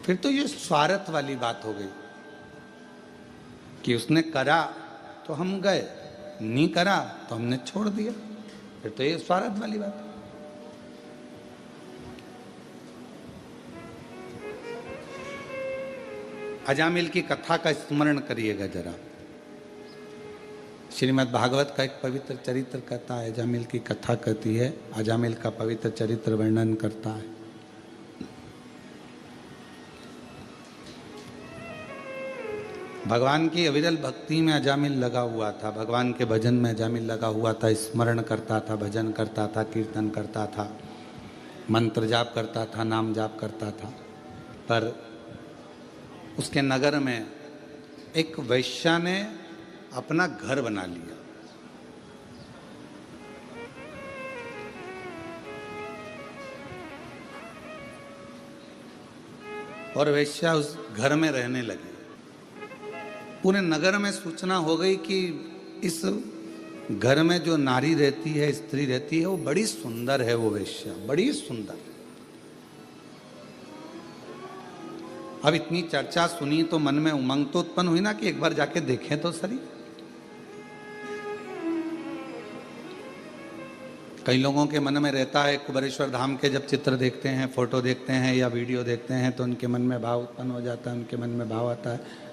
फिर तो ये स्वार्थ वाली बात हो गई कि उसने करा तो हम गए, नहीं करा तो हमने छोड़ दिया, फिर तो ये स्वार्थ वाली बात है। अजामिल की कथा का स्मरण करिएगा जरा। श्रीमद् भागवत का एक पवित्र चरित्र कहता है, अजामिल की कथा कहती है, अजामिल का पवित्र चरित्र वर्णन करता है। भगवान की अविरल भक्ति में अजामिल लगा हुआ था, भगवान के भजन में अजामिल लगा हुआ था, स्मरण करता था, भजन करता था, कीर्तन करता था, मंत्र जाप करता था, नाम जाप करता था। पर उसके नगर में एक वैश्या ने अपना घर बना लिया। और वैश्या उस घर में रहने लगी। पूरे नगर में सूचना हो गई कि इस घर में जो नारी रहती है, स्त्री रहती है, वो बड़ी सुंदर है, वो वैश्या बड़ी सुंदर। अब इतनी चर्चा सुनी तो मन में उमंग तो उत्पन्न हुई ना कि एक बार जाके देखें तो सही। कई लोगों के मन में रहता है, कुबेरेश्वर धाम के जब चित्र देखते हैं, फोटो देखते हैं या वीडियो देखते हैं तो उनके मन में भाव उत्पन्न हो जाता है, उनके मन में भाव आता है।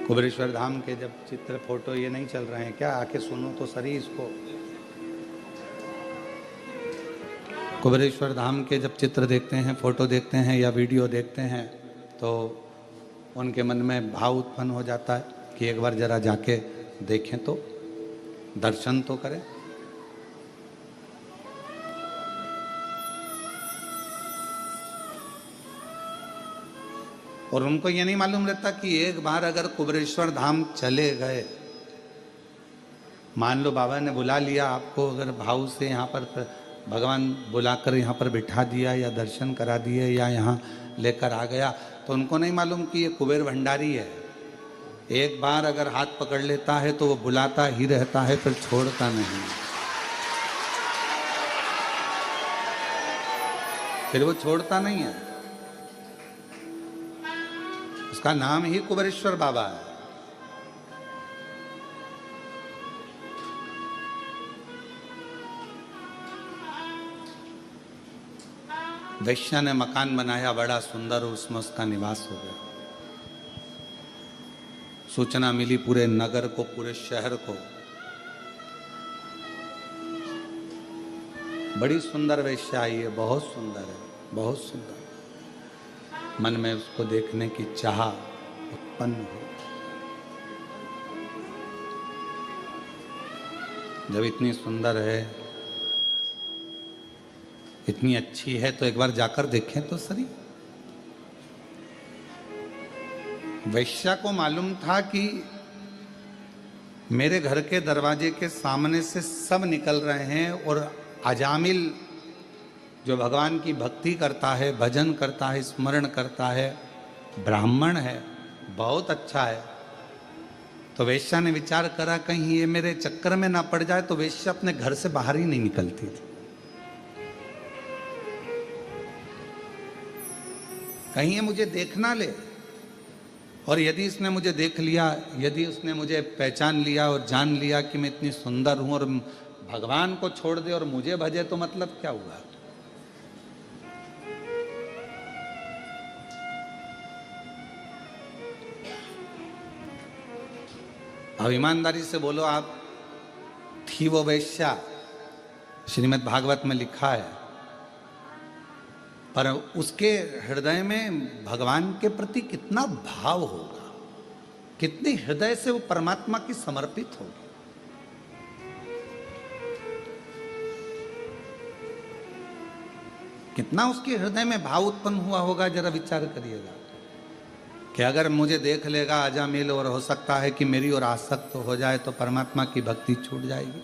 कुबेरेश्वर धाम के जब चित्र फोटो ये नहीं चल रहे हैं क्या? आके सुनो तो सही इसको। कुबेरेश्वर धाम के जब चित्र देखते हैं, फोटो देखते हैं या वीडियो देखते हैं तो उनके मन में भाव उत्पन्न हो जाता है कि एक बार जरा जाके देखें तो, दर्शन तो करें। और उनको ये नहीं मालूम रहता कि एक बार अगर कुबेरेश्वर धाम चले गए, मान लो बाबा ने बुला लिया आपको, अगर भाव से यहाँ पर भगवान बुलाकर यहाँ पर बिठा दिया या दर्शन करा दिए या यहाँ लेकर आ गया, तो उनको नहीं मालूम कि ये कुबेर भंडारी है। एक बार अगर हाथ पकड़ लेता है तो वो बुलाता ही रहता है, फिर छोड़ता नहीं, फिर वो छोड़ता नहीं है। उसका नाम ही कुबेरेश्वर बाबा है। वैश्या ने मकान बनाया बड़ा सुंदर, उसमें उसका निवास हो गया। सूचना मिली पूरे नगर को, पूरे शहर को, बड़ी सुंदर वैश्या आई है, बहुत सुंदर है, बहुत सुंदर। मन में उसको देखने की चाह उत्पन्न हुई। जब इतनी सुंदर है, इतनी अच्छी है, तो एक बार जाकर देखें तो सही। वैश्या को मालूम था कि मेरे घर के दरवाजे के सामने से सब निकल रहे हैं और अजामिल जो भगवान की भक्ति करता है, भजन करता है, स्मरण करता है, ब्राह्मण है, बहुत अच्छा है। तो वैश्या ने विचार करा कहीं ये मेरे चक्कर में ना पड़ जाए, तो वैश्या अपने घर से बाहर ही नहीं निकलती थी। कहीं ये मुझे देख ना ले, और यदि इसने मुझे देख लिया, यदि उसने मुझे पहचान लिया और जान लिया कि मैं इतनी सुंदर हूं और भगवान को छोड़ दे और मुझे भजे, तो मतलब क्या हुआ? अब ईमानदारी से बोलो, आप थी वो वैश्या, श्रीमद् भागवत में लिखा है, पर उसके हृदय में भगवान के प्रति कितना भाव होगा, कितनी हृदय से वो परमात्मा की समर्पित होगी। कितना उसके हृदय में भाव उत्पन्न हुआ होगा, जरा विचार करिएगा कि अगर मुझे देख लेगा अजामिल और हो सकता है कि मेरी ओर आसक्त हो जाए, तो परमात्मा की भक्ति छूट जाएगी,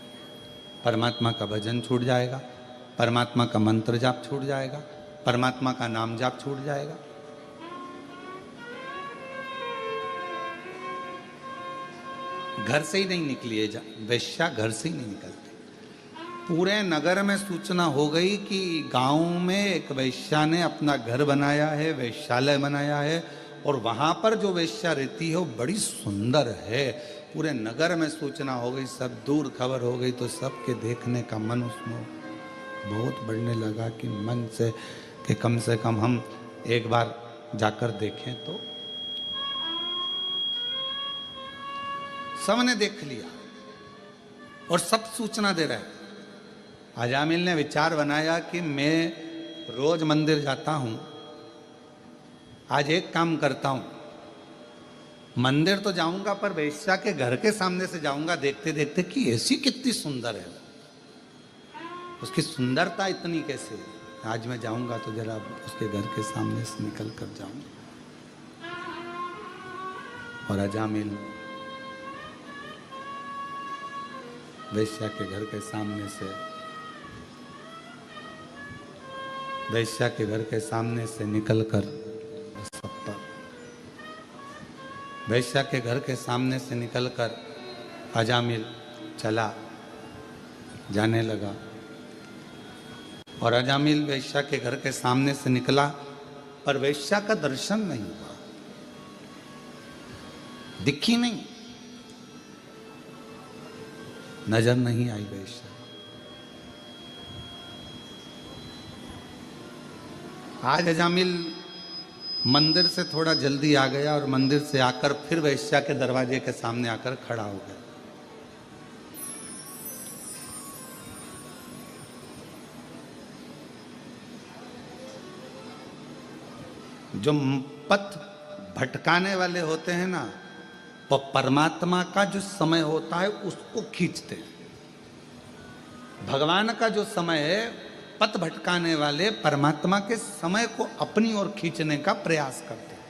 परमात्मा का भजन छूट जाएगा, परमात्मा का मंत्र जाप छूट जाएगा, परमात्मा का नाम जाप छूट जाएगा। घर से ही नहीं निकली है वैश्या, घर से ही नहीं निकलती। पूरे नगर में सूचना हो गई कि गांव में एक वेश्या ने अपना घर बनाया है, वेश्यालय बनाया है, और वहां पर जो वेश्या रहती है वो बड़ी सुंदर है। पूरे नगर में सूचना हो गई, सब दूर खबर हो गई, तो सबके देखने का मन उसमें बहुत बढ़ने लगा कि मन से कि कम से कम हम एक बार जाकर देखें। तो सबने देख लिया और सब सूचना दे रहे हैं। अजामिल ने विचार बनाया कि मैं रोज मंदिर जाता हूं, आज एक काम करता हूं, मंदिर तो जाऊंगा पर वेश्या के घर के सामने से जाऊंगा, देखते देखते कि ऐसी कितनी सुंदर है, उसकी सुंदरता इतनी कैसे है। आज मैं जाऊंगा तो जरा उसके घर के सामने से निकल कर जाऊंगा। और अजामिल वेश्या के घर के सामने से निकलकर वेश्या के घर के सामने से निकलकर अजामिल चला जाने लगा। और अजामिल वेश्या के घर के सामने से निकला, पर वेश्या का दर्शन नहीं हुआ, दिखी नहीं, नजर नहीं आई वेश्या। आज अजामिल मंदिर से थोड़ा जल्दी आ गया और मंदिर से आकर फिर वेश्या के दरवाजे के सामने आकर खड़ा हो गया। जो पथ भटकाने वाले होते हैं ना, वो परमात्मा का जो समय होता है उसको खींचते हैं। भगवान का जो समय है, पथ भटकाने वाले परमात्मा के समय को अपनी ओर खींचने का प्रयास करते हैं।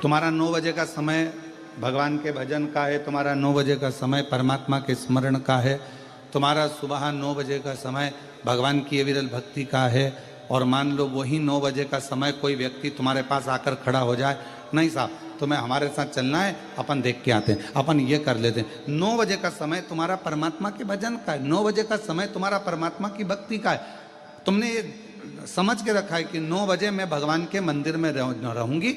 तुम्हारा 9 बजे का समय भगवान के भजन का है, तुम्हारा 9 बजे का समय परमात्मा के स्मरण का है, तुम्हारा सुबह 9 बजे का समय भगवान की अविरल भक्ति का है, और मान लो वही 9 बजे का समय कोई व्यक्ति तुम्हारे पास आकर खड़ा हो जाए, नहीं साहब तुम्हें हमारे साथ चलना है, अपन देख के आते हैं, अपन ये कर लेते हैं। 9 बजे का समय तुम्हारा परमात्मा के भजन का है, 9 बजे का समय तुम्हारा परमात्मा की भक्ति का है। तुमने ये समझ के रखा है कि 9 बजे मैं भगवान के मंदिर में रहूंगी,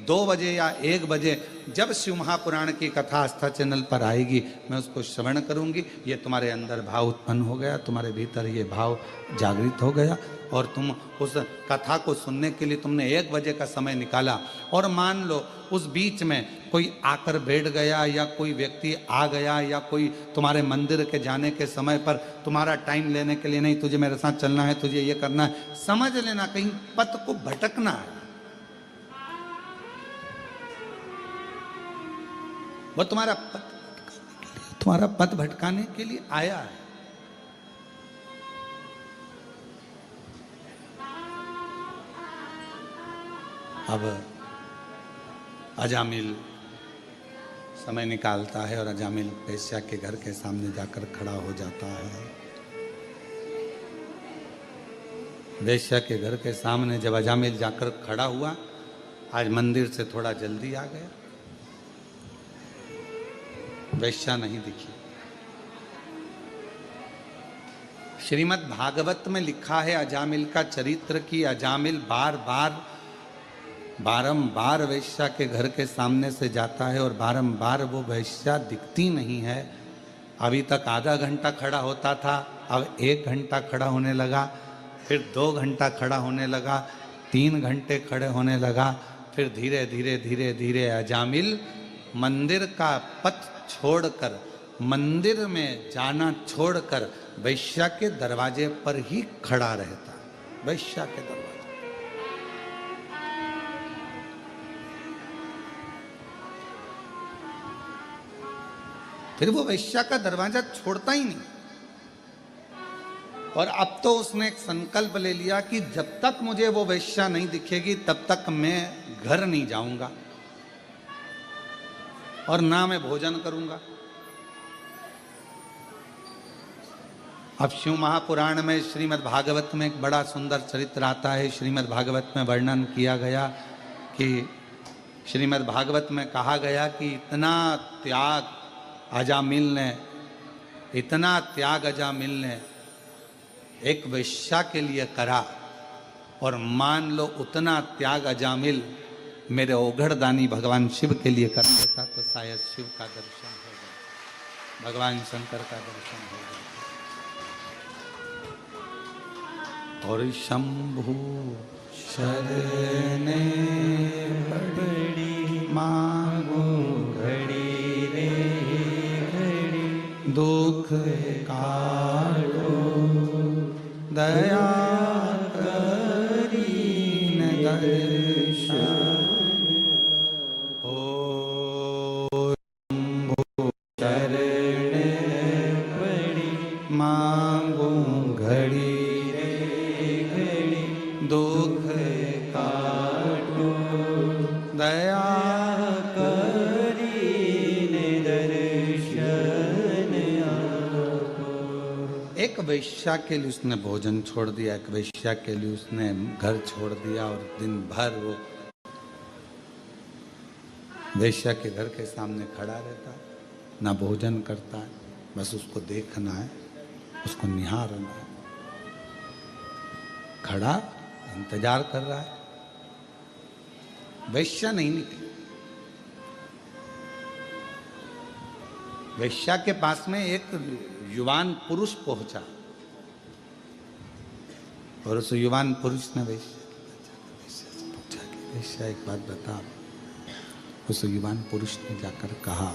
2 बजे या 1 बजे जब शिव महापुराण की कथा आस्था चैनल पर आएगी मैं उसको श्रवण करूंगी। ये तुम्हारे अंदर भाव उत्पन्न हो गया, तुम्हारे भीतर ये भाव जागृत हो गया, और तुम उस कथा को सुनने के लिए तुमने 1 बजे का समय निकाला। और मान लो उस बीच में कोई आकर बैठ गया, या कोई व्यक्ति आ गया, या कोई तुम्हारे मंदिर के जाने के समय पर तुम्हारा टाइम लेने के लिए, नहीं तुझे मेरे साथ चलना है, तुझे ये करना है, समझ लेना कहीं पथ को भटकना है। वो तुम्हारा पथ भटकाने के लिए आया है। अब अजामिल समय निकालता है और अजामिल वेश्या के घर के सामने जाकर खड़ा हो जाता है। वेश्या के घर के सामने जब अजामिल जाकर खड़ा हुआ, आज मंदिर से थोड़ा जल्दी आ गया, वेश्या नहीं दिखी। श्रीमद् भागवत में लिखा है अजामिल का चरित्र कि अजामिल बारंबार वेश्या के घर के सामने से जाता है और बारंबार वो वेश्या दिखती नहीं है। अभी तक आधा घंटा खड़ा होता था, अब 1 घंटा खड़ा होने लगा, फिर 2 घंटा खड़ा होने लगा, 3 घंटे खड़े होने लगा, फिर धीरे धीरे धीरे धीरे अजामिल मंदिर का पथ छोड़कर, मंदिर में जाना छोड़कर वेश्या के दरवाजे पर ही खड़ा रहता। वेश्या के दरवाजे, फिर वो वेश्या का दरवाजा छोड़ता ही नहीं। और अब तो उसने एक संकल्प ले लिया कि जब तक मुझे वो वेश्या नहीं दिखेगी तब तक मैं घर नहीं जाऊंगा और ना मैं भोजन करूंगा। अब शिव महापुराण में श्रीमद् भागवत में एक बड़ा सुंदर चरित्र आता है। श्रीमद् भागवत में वर्णन किया गया कि श्रीमद् भागवत में कहा गया कि इतना त्याग अजामिल ने, इतना त्याग अजामिल ने एक वेश्या के लिए करा, और मान लो उतना त्याग अजामिल मेरे ओघड़दानी भगवान शिव के लिए कर देता तो शायद शिव का दर्शन हो गया, भगवान शंकर का दर्शन हो गया। और शंभु शरणे पड़ी मांगो घड़ी रे घड़ी, दुख काटो दया करीन दर्शन। ओ शंभु शरण पड़ी मांगो घड़ी रे घड़ी, दुख काटो दया एक वेश्या के लिए उसने भोजन छोड़ दिया, एक वेश्या के लिए उसने घर छोड़ दिया, और दिन भर वो वेश्या के घर के सामने खड़ा रहता है, ना भोजन करता है, बस उसको देखना है, उसको निहारना है, खड़ा इंतजार कर रहा है। वेश्या नहीं निकली। वेश्या के पास में एक युवान पुरुष पहुंचा, और उस युवान पुरुष ने वेश्या से पूछा कि वेश्या एक बात बता। उस युवान पुरुष ने जाकर कहा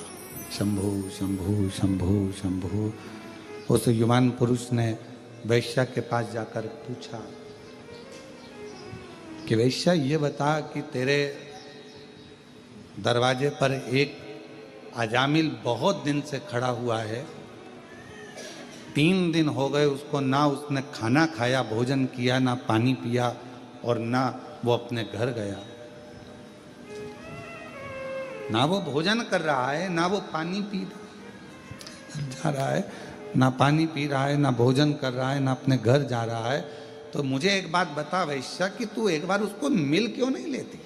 शंभु शंभु शंभु शंभु। उस युवान पुरुष ने वेश्या के पास जाकर पूछा कि वेश्या ये बता कि तेरे दरवाजे पर एक अजामिल बहुत दिन से खड़ा हुआ है, 3 दिन हो गए उसको, ना उसने खाना खाया, भोजन किया, ना पानी पिया, और ना वो अपने घर गया, ना वो भोजन कर रहा है, ना वो पानी पी जा रहा है, ना पानी पी रहा है, ना भोजन कर रहा है, ना अपने घर जा रहा है। तो मुझे एक बात बता वैश्या कि तू एक बार उसको मिल क्यों नहीं लेती?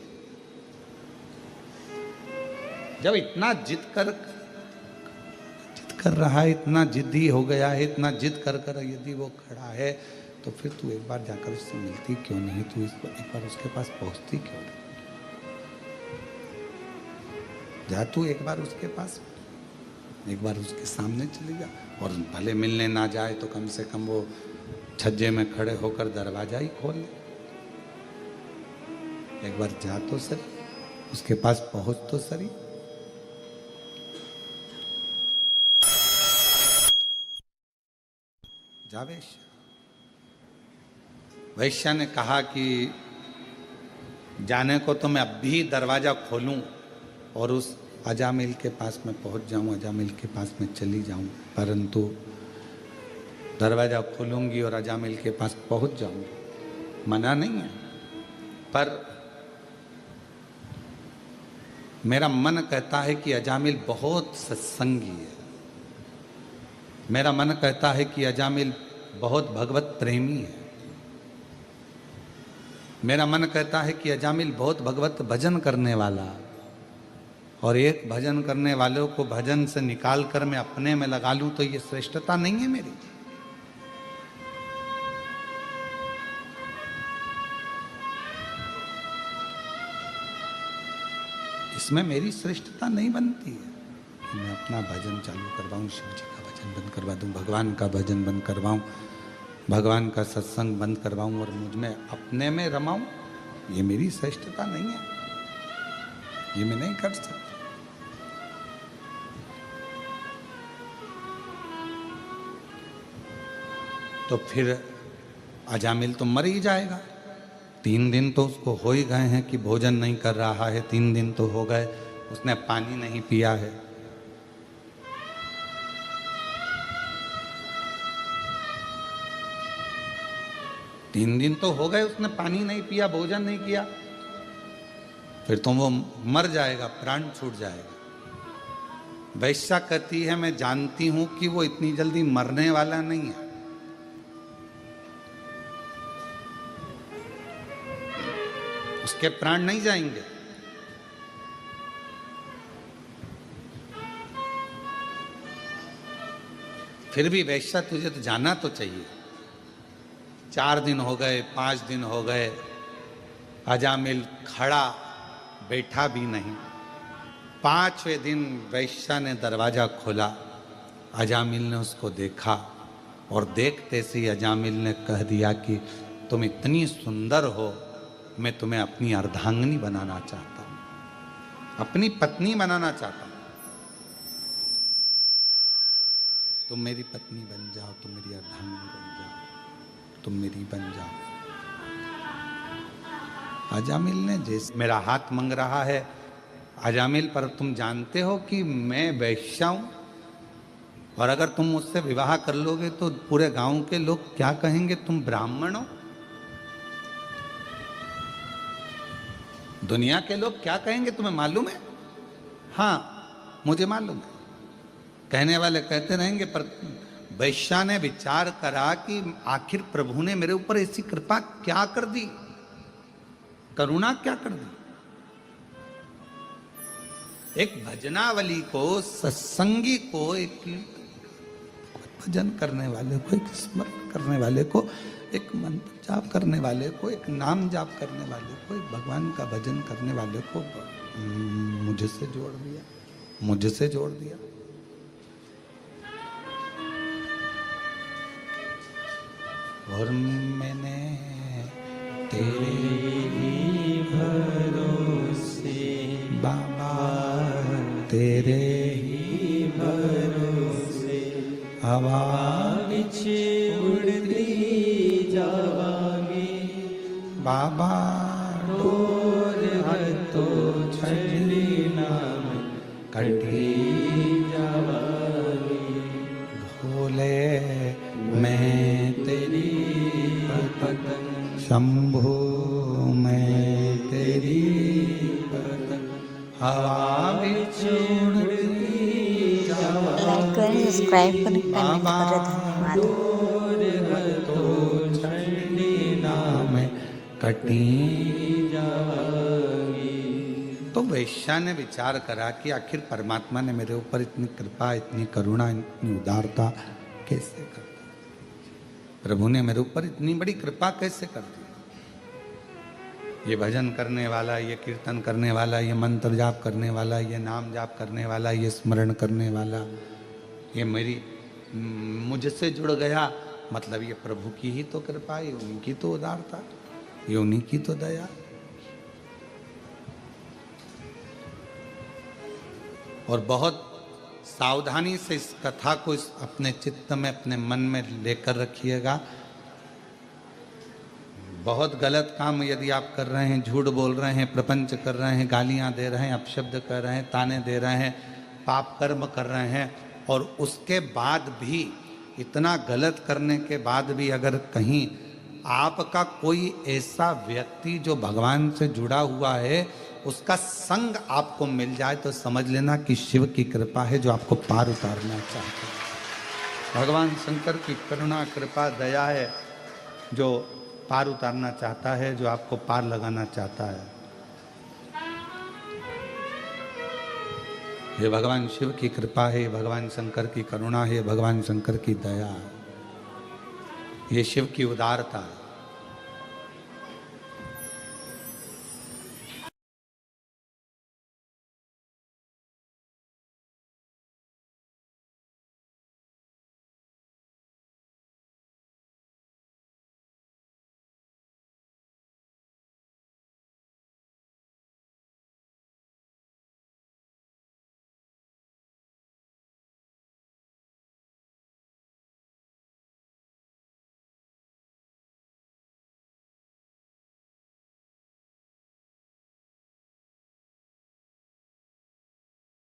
जब इतना जिद कर रहा है, इतना जिद्दी हो गया है, इतना जिद कर यदि वो खड़ा है, तो फिर तू एक बार जाकर उससे मिलती क्यों नहीं? तू एक बार उसके पास पहुंचती क्यों नहीं? जा तू एक बार उसके पास, एक बार उसके सामने चली जा, और भले मिलने ना जाए तो कम से कम वो छज्जे में खड़े होकर दरवाजा ही खोल ले। एक बार जा तो सही, उसके पास पहुंच तो सही। जा वैश्या। वैश्या ने कहा कि जाने को तो मैं अब भी दरवाजा खोलूं और उस अजामिल के पास में पहुंच जाऊं, अजामिल के पास में चली जाऊं, परंतु दरवाजा खोलूंगी और अजामिल के पास पहुंच जाऊंगी, मना नहीं है, पर मेरा मन कहता है कि अजामिल बहुत सत्संगी है, मेरा मन कहता है कि अजामिल बहुत भगवत प्रेमी है, मेरा मन कहता है कि अजामिल बहुत भगवत भजन करने वाला, और एक भजन करने वालों को भजन से निकाल कर मैं अपने में लगा लूं तो ये श्रेष्ठता नहीं है मेरी। इसमें मेरी श्रेष्ठता नहीं बनती है कि मैं अपना भजन चालू करवाऊं, शिव जी का भजन बंद करवा दूं, भगवान का भजन बंद करवाऊं, भगवान का सत्संग बंद करवाऊं और मुझ में अपने में रमाऊं। ये मेरी श्रेष्ठता नहीं है, ये मैं नहीं कर सकता। तो फिर अजामिल तो मर ही जाएगा। 3 दिन तो उसको हो ही गए हैं कि भोजन नहीं कर रहा है, 3 दिन तो हो गए, उसने पानी नहीं पिया है। तीन दिन तो हो गए उसने पानी नहीं पिया, भोजन नहीं किया, फिर तो वो मर जाएगा, प्राण छूट जाएगा। वैश्या कहती है मैं जानती हूं कि वो इतनी जल्दी मरने वाला नहीं है, उसके प्राण नहीं जाएंगे, फिर भी वैश्या तुझे तो जाना तो चाहिए। 4 दिन हो गए, 5 दिन हो गए, अजामिल खड़ा बैठा भी नहीं। 5वें दिन वैश्या ने दरवाजा खोला, अजामिल ने उसको देखा और देखते से ही अजामिल ने कह दिया कि तुम इतनी सुंदर हो, मैं तुम्हें अपनी अर्धांगिनी बनाना चाहता हूं, अपनी पत्नी बनाना चाहता हूं। तुम मेरी पत्नी बन जाओ, तुम मेरी अर्धांगिनी बन जाओ, तुम मेरी बन जाओ। अजामिल ने जैसे मेरा हाथ मांग रहा है, अजामिल पर तुम जानते हो कि मैं वैश्या हूं, और अगर तुम मुझसे विवाह कर लोगे तो पूरे गांव के लोग क्या कहेंगे, तुम ब्राह्मण हो। दुनिया के लोग क्या कहेंगे तुम्हें मालूम है? हाँ, मुझे मालूम है। कहने वाले कहते रहेंगे, पर वैश्या ने विचार करा कि आखिर प्रभु ने मेरे ऊपर ऐसी कृपा क्या कर दी, करुणा क्या कर दी। एक भजनावली को, सत्संगी को, एक भजन करने वाले को, एक स्मरण करने वाले को, एक मंत्र जाप करने वाले को, एक नाम जाप करने वाले को, एक भगवान का भजन करने वाले को मुझसे जोड़ दिया, मुझसे जोड़ दिया। और मैंने तेरे ही भरोसे बाबा, तेरे ही भरोसे हवा पीछे उड़ती जावांगी बाबा, डोर तो छड़ी नाम कटी जावांगी। भोले मैं तेरी पतंग, शंभो मैं तेरी पतंग, हवा बिच उड़ती जावांगी। सब्सक्राइब करें, कमेंट करें। धन्यवाद। तो छड़ी नाम कटी जावांगी। तो वैश्या ने विचार करा कि आखिर परमात्मा ने मेरे ऊपर इतनी कृपा, इतनी करुणा, इतनी उदारता कैसे कर दी, प्रभु ने मेरे ऊपर इतनी बड़ी कृपा कैसे कर दी। ये भजन करने वाला, ये कीर्तन करने वाला, ये मंत्र जाप करने वाला, ये नाम जाप करने वाला, ये स्मरण करने वाला, ये मेरी मुझसे जुड़ गया, मतलब ये प्रभु की ही तो कृपा, ये उनकी तो उदारता, ये उन्हीं की तो दया। और बहुत सावधानी से इस कथा को अपने चित्त में, अपने मन में लेकर रखिएगा। बहुत गलत काम यदि आप कर रहे हैं, झूठ बोल रहे हैं, प्रपंच कर रहे हैं, गालियां दे रहे हैं, अपशब्द कर रहे हैं, ताने दे रहे हैं, पाप कर्म कर रहे हैं, और उसके बाद भी, इतना गलत करने के बाद भी अगर कहीं आपका कोई ऐसा व्यक्ति जो भगवान से जुड़ा हुआ है, उसका संग आपको मिल जाए, तो समझ लेना कि शिव की कृपा है जो आपको पार उतारना चाहते हैं। भगवान शंकर की करुणा, कृपा, दया है जो पार उतारना चाहता है, जो आपको पार लगाना चाहता है। ये भगवान शिव की कृपा है, भगवान शंकर की करुणा है, भगवान शंकर की दया है, ये शिव की उदारता है।